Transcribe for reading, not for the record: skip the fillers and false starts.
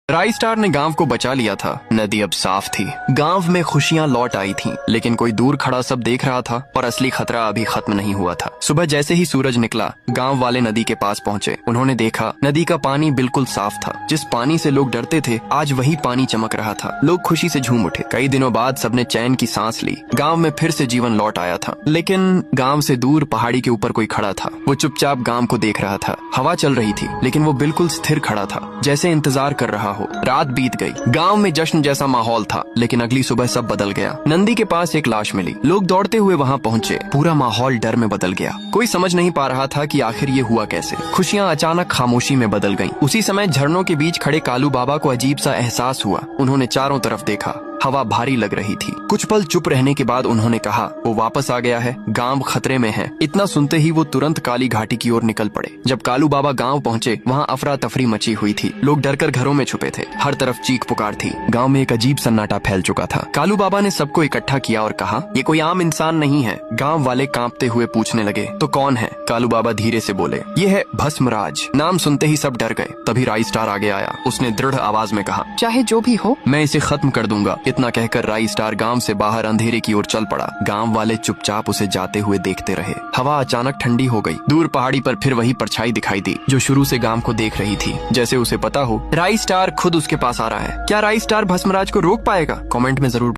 राई स्टार ने गांव को बचा लिया था। नदी अब साफ थी, गांव में खुशियां लौट आई थीं, लेकिन कोई दूर खड़ा सब देख रहा था और असली खतरा अभी खत्म नहीं हुआ था। सुबह जैसे ही सूरज निकला, गांव वाले नदी के पास पहुंचे। उन्होंने देखा नदी का पानी बिल्कुल साफ था। जिस पानी से लोग डरते थे, आज वही पानी चमक रहा था। लोग खुशी से झूम उठे। कई दिनों बाद सबने चैन की सांस ली। गाँव में फिर से जीवन लौट आया था। लेकिन गाँव से दूर पहाड़ी के ऊपर कोई खड़ा था। वो चुपचाप गांव को देख रहा था। हवा चल रही थी, लेकिन वो बिल्कुल स्थिर खड़ा था, जैसे इंतजार कर रहा हो। रात बीत गई। गांव में जश्न जैसा माहौल था, लेकिन अगली सुबह सब बदल गया। नंदी के पास एक लाश मिली। लोग दौड़ते हुए वहां पहुंचे। पूरा माहौल डर में बदल गया। कोई समझ नहीं पा रहा था कि आखिर ये हुआ कैसे। खुशियां अचानक खामोशी में बदल गईं। उसी समय झरनों के बीच खड़े कालू बाबा को अजीब सा एहसास हुआ। उन्होंने चारों तरफ देखा। हवा भारी लग रही थी। कुछ पल चुप रहने के बाद उन्होंने कहा, वो वापस आ गया है, गांव खतरे में है। इतना सुनते ही वो तुरंत काली घाटी की ओर निकल पड़े। जब कालू बाबा गांव पहुंचे, वहां अफरा तफरी मची हुई थी। लोग डरकर घरों में छुपे थे। हर तरफ चीख पुकार थी। गांव में एक अजीब सन्नाटा फैल चुका था। कालू बाबा ने सबको इकट्ठा किया और कहा, ये कोई आम इंसान नहीं है। गांव वाले कांपते हुए पूछने लगे, तो कौन है? कालू बाबा धीरे से बोले, ये है भस्मराज। नाम सुनते ही सब डर गए। तभी राई स्टार आगे आया। उसने दृढ़ आवाज में कहा, चाहे जो भी हो, मैं इसे खत्म कर दूंगा। इतना कहकर राई स्टार गांव से बाहर अंधेरे की ओर चल पड़ा। गांव वाले चुपचाप उसे जाते हुए देखते रहे। हवा अचानक ठंडी हो गई। दूर पहाड़ी पर फिर वही परछाई दिखाई दी, जो शुरू से गांव को देख रही थी। जैसे उसे पता हो राई स्टार खुद उसके पास आ रहा है। क्या राई स्टार भस्मराज को रोक पाएगा? कमेंट में जरूर